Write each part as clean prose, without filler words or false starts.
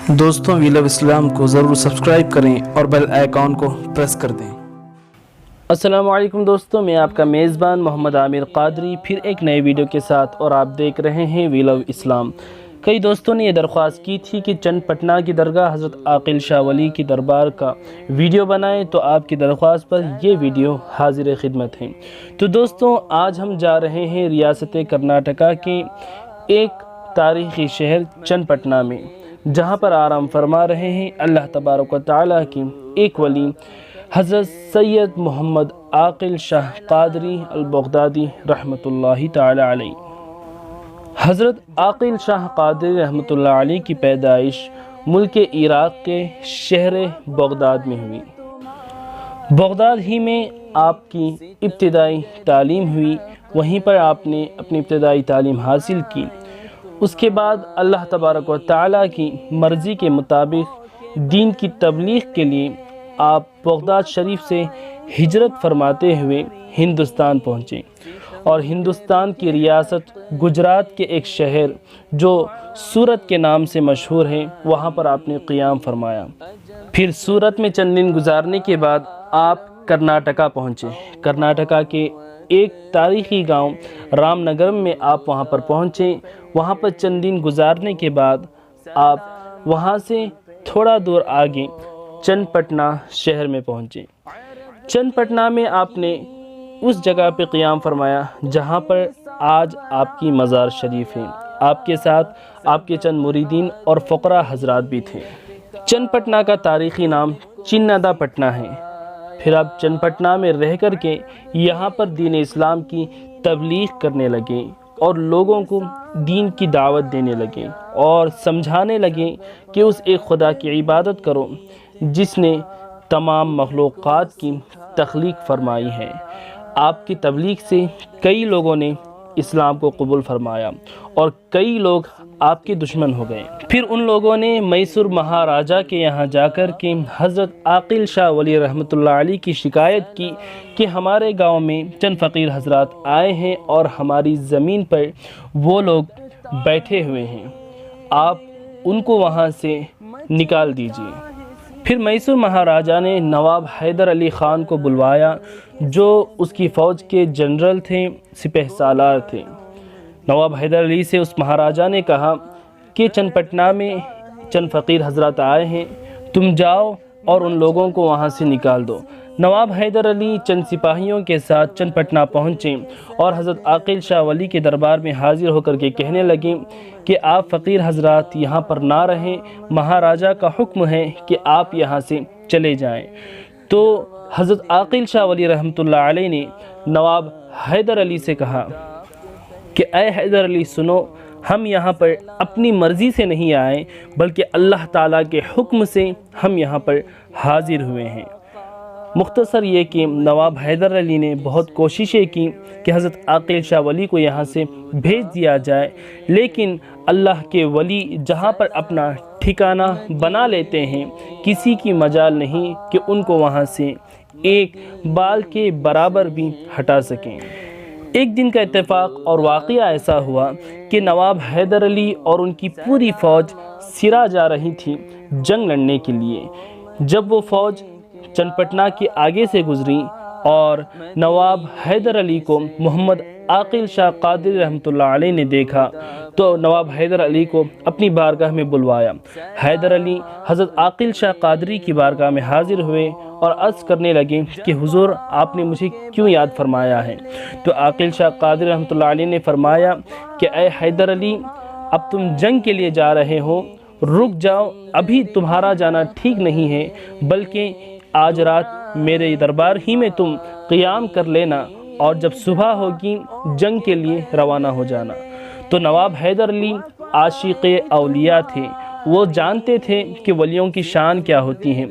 دوستوں وی لو اسلام کو ضرور سبسکرائب کریں اور بیل آئیکن کو پریس کر دیں۔ السلام علیکم دوستوں، میں آپ کا میزبان محمد عامر قادری پھر ایک نئے ویڈیو کے ساتھ، اور آپ دیکھ رہے ہیں وی لو اسلام۔ کئی دوستوں نے یہ درخواست کی تھی کہ چند پٹنہ کی درگاہ حضرت عاقل شاہ ولی کی دربار کا ویڈیو بنائیں، تو آپ کی درخواست پر یہ ویڈیو حاضر خدمت ہے۔ تو دوستوں، آج ہم جا رہے ہیں ریاست کرناٹکا کے ایک تاریخی شہر چند پٹنہ میں، جہاں پر آرام فرما رہے ہیں اللہ تبارک و تعالیٰ کی ایک ولی حضرت سید محمد عاقل شاہ قادری البغدادی رحمۃ اللہ تعالی علیہ۔ حضرت عاقل شاہ قادری رحمۃ اللہ علیہ کی پیدائش ملک عراق کے شہر بغداد میں ہوئی۔ بغداد ہی میں آپ کی ابتدائی تعلیم ہوئی، وہیں پر آپ نے اپنی ابتدائی تعلیم حاصل کی۔ اس کے بعد اللہ تبارک و تعالیٰ کی مرضی کے مطابق دین کی تبلیغ کے لیے آپ بغداد شریف سے ہجرت فرماتے ہوئے ہندوستان پہنچے، اور ہندوستان کی ریاست گجرات کے ایک شہر جو سورت کے نام سے مشہور ہے، وہاں پر آپ نے قیام فرمایا۔ پھر سورت میں چند دن گزارنے کے بعد آپ کرناٹکا پہنچے۔ کرناٹکا کے ایک تاریخی گاؤں رام نگرم میں آپ وہاں پر پہنچے۔ وہاں پر چند دن گزارنے کے بعد آپ وہاں سے تھوڑا دور آگے چند پٹنہ شہر میں پہنچے۔ چند پٹنہ میں آپ نے اس جگہ پہ قیام فرمایا جہاں پر آج آپ کی مزار شریف ہے۔ آپ کے ساتھ آپ کے چند مریدین اور فقراء حضرات بھی تھے۔ چند پٹنہ کا تاریخی نام چندا پٹنہ ہے۔ پھر آپ چند پٹنہ میں رہ کر کے یہاں پر دین اسلام کی تبلیغ کرنے لگے، اور لوگوں کو دین کی دعوت دینے لگے، اور سمجھانے لگے کہ اس ایک خدا کی عبادت کرو جس نے تمام مخلوقات کی تخلیق فرمائی ہے۔ آپ کی تبلیغ سے کئی لوگوں نے اسلام کو قبول فرمایا، اور کئی لوگ آپ کے دشمن ہو گئے۔ پھر ان لوگوں نے میسور مہاراجا کے یہاں جا کر کے حضرت عاقل شاہ ولی رحمۃ اللہ علیہ کی شکایت کی کہ ہمارے گاؤں میں چند فقیر حضرات آئے ہیں اور ہماری زمین پر وہ لوگ بیٹھے ہوئے ہیں، آپ ان کو وہاں سے نکال دیجیے۔ پھر میسور مہاراجا نے نواب حیدر علی خان کو بلوایا، جو اس کی فوج کے جنرل تھے، سپہ سالار تھے۔ نواب حیدر علی سے اس مہاراجا نے کہا کہ چند پٹنہ میں چند فقیر حضرات آئے ہیں، تم جاؤ اور ان لوگوں کو وہاں سے نکال دو۔ نواب حیدر علی چند سپاہیوں کے ساتھ چند پٹنہ پہنچے، اور حضرت عاقل شاہ ولی کے دربار میں حاضر ہو کر کے کہنے لگے کہ آپ فقیر حضرات یہاں پر نہ رہیں، مہاراجا کا حکم ہے کہ آپ یہاں سے چلے جائیں۔ تو حضرت عاقل شاہ ولی رحمۃ اللہ علیہ نے نواب حیدر علی سے کہا کہ اے حیدر علی سنو، ہم یہاں پر اپنی مرضی سے نہیں آئے، بلکہ اللہ تعالیٰ کے حکم سے ہم یہاں پر حاضر ہوئے ہیں۔ مختصر یہ کہ نواب حیدر علی نے بہت کوششیں کی کہ حضرت عاقل شاہ ولی کو یہاں سے بھیج دیا جائے، لیکن اللہ کے ولی جہاں پر اپنا ٹھکانہ بنا لیتے ہیں، کسی کی مجال نہیں کہ ان کو وہاں سے ایک بال کے برابر بھی ہٹا سکیں۔ ایک دن کا اتفاق اور واقعہ ایسا ہوا کہ نواب حیدر علی اور ان کی پوری فوج سرا جا رہی تھی جنگ لڑنے کے لیے۔ جب وہ فوج چند پٹنہ کے آگے سے گزری اور نواب حیدر علی کو محمد عاقل شاہ قادری رحمۃ اللہ علیہ نے دیکھا، تو نواب حیدر علی کو اپنی بارگاہ میں بلوایا۔ حیدر علی حضرت عاقل شاہ قادری کی بارگاہ میں حاضر ہوئے اور عرض کرنے لگے کہ حضور، آپ نے مجھے کیوں یاد فرمایا ہے؟ تو عاقل شاہ قادری رحمۃ اللہ علیہ نے فرمایا کہ اے حیدر علی، اب تم جنگ کے لیے جا رہے ہو، رک جاؤ، ابھی تمہارا جانا ٹھیک نہیں ہے، بلکہ آج رات میرے دربار ہی میں تم قیام کر لینا، اور جب صبح ہوگی جنگ کے لیے روانہ ہو جانا۔ تو نواب حیدر علی عاشق اولیاء تھے، وہ جانتے تھے کہ ولیوں کی شان کیا ہوتی ہیں،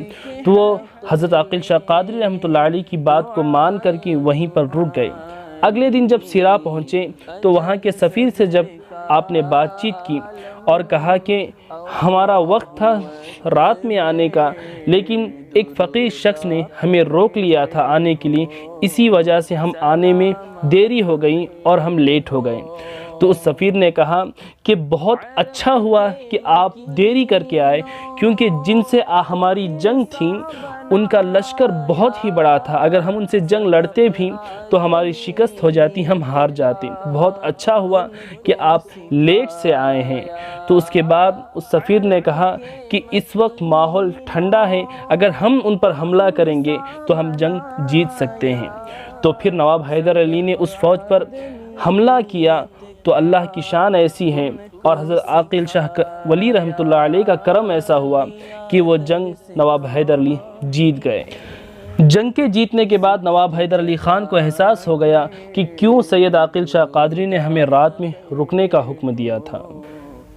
تو وہ حضرت عاقل شاہ قادری رحمۃ اللہ علیہ کی بات کو مان کر کے وہیں پر رک گئے۔ اگلے دن جب سرا پہنچے تو وہاں کے سفیر سے جب آپ نے بات چیت کی اور کہا کہ ہمارا وقت تھا رات میں آنے کا، لیکن ایک فقیر شخص نے ہمیں روک لیا تھا آنے کے لیے، اسی وجہ سے ہم آنے میں دیری ہو گئی اور ہم لیٹ ہو گئے۔ تو اس سفیر نے کہا کہ بہت اچھا ہوا کہ آپ دیری کر کے آئے، کیونکہ جن سے ہماری جنگ تھی ان کا لشکر بہت ہی بڑا تھا، اگر ہم ان سے جنگ لڑتے بھی تو ہماری شکست ہو جاتی، ہم ہار جاتے۔ بہت اچھا ہوا کہ آپ لیٹ سے آئے ہیں۔ تو اس کے بعد اس سفیر نے کہا کہ اس وقت ماحول ٹھنڈا ہے، اگر ہم ان پر حملہ کریں گے تو ہم جنگ جیت سکتے ہیں۔ تو پھر نواب حیدر علی نے اس فوج پر حملہ کیا۔ تو اللہ کی شان ایسی ہے اور حضرت عاقل شاہ ولی رحمۃ اللہ علیہ کا کرم ایسا ہوا کہ وہ جنگ نواب حیدر علی جیت گئے۔ جنگ کے جیتنے کے بعد نواب حیدر علی خان کو احساس ہو گیا کہ کیوں سید عاقل شاہ قادری نے ہمیں رات میں رکنے کا حکم دیا تھا۔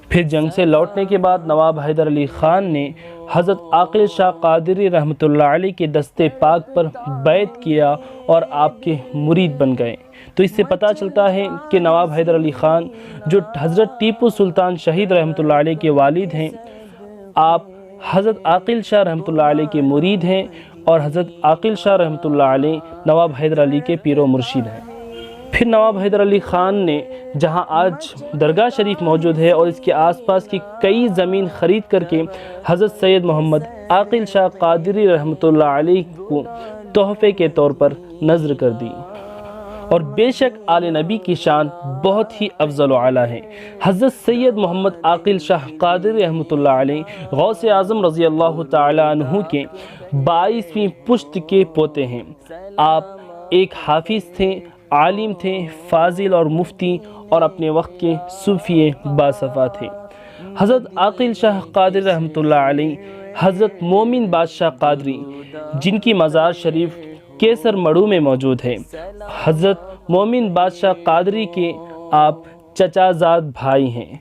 پھر جنگ سے لوٹنے کے بعد نواب حیدر علی خان نے حضرت عاقل شاہ قادری رحمۃ اللہ علیہ کے دستے پاک پر بیعت کیا اور آپ کے مرید بن گئے۔ تو اس سے پتہ چلتا ہے کہ نواب حیدر علی خان جو حضرت ٹیپو سلطان شہید رحمۃ اللہ علیہ کے والد ہیں، آپ حضرت عاقل شاہ رحمۃ اللہ علیہ کے مرید ہیں، اور حضرت عاقل شاہ رحمۃ اللہ علیہ نواب حیدر علی کے پیر و مرشد ہیں۔ پھر نواب حیدر علی خان نے جہاں آج درگاہ شریف موجود ہے اور اس کے آس پاس کی کئی زمین خرید کر کے حضرت سید محمد عاقل شاہ قادری رحمۃ اللہ علیہ کو تحفے کے طور پر نذر کر دی۔ اور بے شک آل نبی کی شان بہت ہی افضل و اعلیٰ ہے۔ حضرت سید محمد عاقل شاہ قادری رحمۃ اللہ علیہ غوث اعظم رضی اللہ تعالی عنہ کے 22ویں پشت کے پوتے ہیں۔ آپ ایک حافظ تھے، عالم تھے، فاضل اور مفتی، اور اپنے وقت کے صوفی باصفا تھے۔ حضرت عاقل شاہ قادری رحمۃ اللہ علیہ حضرت مومن بادشاہ قادری، جن کی مزار شریف کیسر مڑو میں موجود ہے، حضرت مومن بادشاہ قادری کے آپ چچا زاد بھائی ہیں۔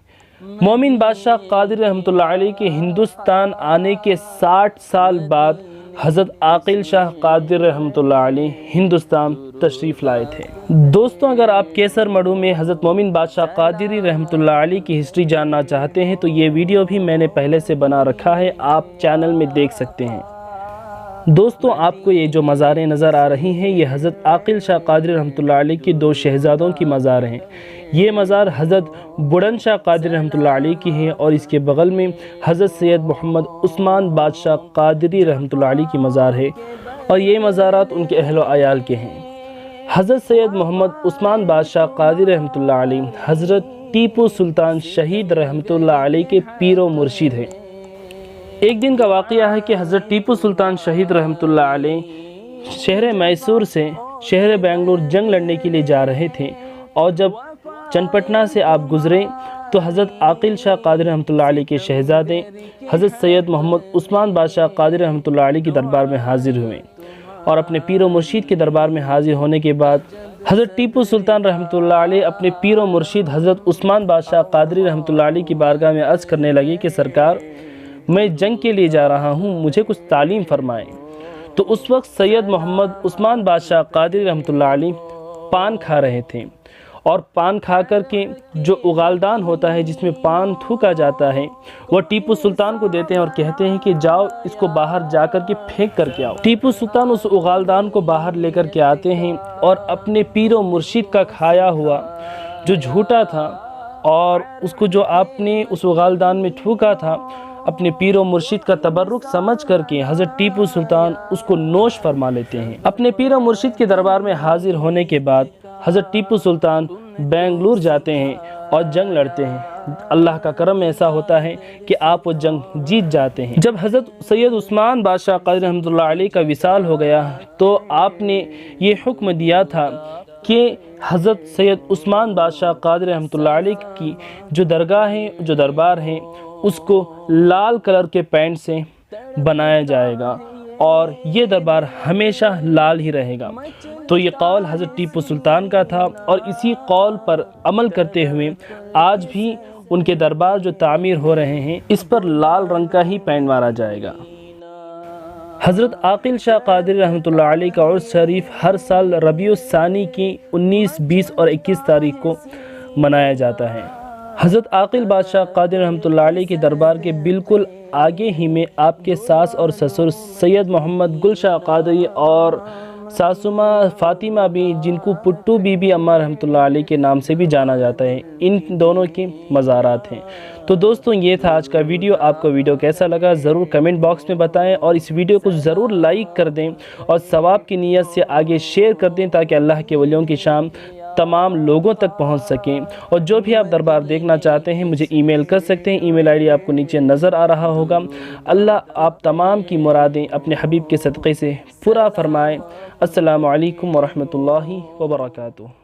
مومن بادشاہ قادری رحمۃ اللہ علیہ کے ہندوستان آنے کے 60 سال بعد حضرت عاقل شاہ قادری رحمۃ اللہ علیہ ہندوستان تشریف لائے تھے۔ دوستوں، اگر آپ کیسر مڑو میں حضرت مومن بادشاہ قادری رحمۃ اللہ علیہ کی ہسٹری جاننا چاہتے ہیں تو یہ ویڈیو بھی میں نے پہلے سے بنا رکھا ہے، آپ چینل میں دیکھ سکتے ہیں۔ دوستوں، آپ کو یہ جو مزاریں نظر آ رہی ہیں یہ حضرت عاقل شاہ قادری رحمۃ اللہ علیہ کی 2 شہزادوں کی مزار ہیں۔ یہ مزار حضرت بڑن شاہ قادری رحمۃ اللہ علیہ کی ہے، اور اس کے بغل میں حضرت سید محمد عثمان بادشاہ قادری رحمۃ اللہ علیہ کی مزار ہے، اور یہ مزارات ان کے اہل و عیال کے ہیں۔ حضرت سید محمد عثمان بادشاہ قادری رحمۃ اللہ علیہ حضرت ٹیپو سلطان شہید رحمۃ اللہ علیہ کے پیر و مرشد ہیں۔ ایک دن کا واقعہ ہے کہ حضرت ٹیپو سلطان شہید رحمۃ اللہ علیہ شہر میسور سے شہر بنگلور جنگ لڑنے کے لیے جا رہے تھے، اور جب چنپٹنا سے آپ گزرے تو حضرت عاقل شاہ قادری رحمۃ اللہ علیہ کے شہزادے حضرت سید محمد عثمان بادشاہ قادری رحمۃ اللہ علیہ کی دربار میں حاضر ہوئے، اور اپنے پیر و مرشد کے دربار میں حاضر ہونے کے بعد حضرت ٹیپو سلطان رحمۃ اللہ علیہ اپنے پیر و مرشد حضرت عثمان بادشاہ قادری رحمۃ اللہ علیہ کی بارگاہ میں عرض کرنے لگے کہ سرکار، میں جنگ کے لیے جا رہا ہوں، مجھے کچھ تعلیم فرمائیں۔ تو اس وقت سید محمد عثمان بادشاہ قادری رحمۃ اللہ علیہ پان کھا رہے تھے، اور پان کھا کر کے جو اغالدان ہوتا ہے جس میں پان تھوکا جاتا ہے وہ ٹیپو سلطان کو دیتے ہیں اور کہتے ہیں کہ جاؤ اس کو باہر جا کر کے پھینک کر کے آؤ۔ ٹیپو سلطان اس اغالدان کو باہر لے کر کے آتے ہیں، اور اپنے پیر و مرشد کا کھایا ہوا جو جھوٹا تھا اور اس کو جو آپ نے اس اغالدان میں تھوکا تھا، اپنے پیر و مرشد کا تبرک سمجھ کر کے حضرت ٹیپو سلطان اس کو نوش فرما لیتے ہیں۔ اپنے پیر و مرشد کے دربار میں حاضر ہونے کے بعد حضرت ٹیپو سلطان بنگلور جاتے ہیں اور جنگ لڑتے ہیں۔ اللہ کا کرم ایسا ہوتا ہے کہ آپ وہ جنگ جیت جاتے ہیں۔ جب حضرت سید عثمان بادشاہ قادری رحمۃ اللہ علیہ کا وصال ہو گیا تو آپ نے یہ حکم دیا تھا کہ حضرت سید عثمان بادشاہ قادری رحمۃ اللہ علیہ کی جو درگاہ ہے، جو دربار ہے، اس کو لال کلر کے پینٹ سے بنایا جائے گا، اور یہ دربار ہمیشہ لال ہی رہے گا۔ تو یہ قول حضرت ٹیپو سلطان کا تھا، اور اسی قول پر عمل کرتے ہوئے آج بھی ان کے دربار جو تعمیر ہو رہے ہیں اس پر لال رنگ کا ہی پینٹ مارا جائے گا۔ حضرت عاقل شاہ قادری رحمۃ اللہ علیہ کا عرس شریف ہر سال ربیع الثانی کی 19، 20 اور 21 تاریخ کو منایا جاتا ہے۔ حضرت عاقل بادشاہ قادری رحمۃ اللہ علیہ کے دربار کے بالکل آگے ہی میں آپ کے ساس اور سسر سید محمد گل شاہ قادری اور ساسما فاطمہ بھی، جن کو پٹو بی بی اماں رحمۃ اللہ علیہ کے نام سے بھی جانا جاتا ہے، ان دونوں کے مزارات ہیں۔ تو دوستوں یہ تھا آج کا ویڈیو۔ آپ کو ویڈیو کیسا لگا ضرور کمنٹ باکس میں بتائیں، اور اس ویڈیو کو ضرور لائک کر دیں اور ثواب کی نیت سے آگے شیئر کر دیں تاکہ اللہ کے ولیوں کی شان تمام لوگوں تک پہنچ سکیں۔ اور جو بھی آپ دربار دیکھنا چاہتے ہیں مجھے ای میل کر سکتے ہیں، ای میل آئی ڈی آپ کو نیچے نظر آ رہا ہوگا۔ اللہ آپ تمام کی مرادیں اپنے حبیب کے صدقے سے پورا فرمائے۔ السلام علیکم ورحمۃ اللہ وبرکاتہ۔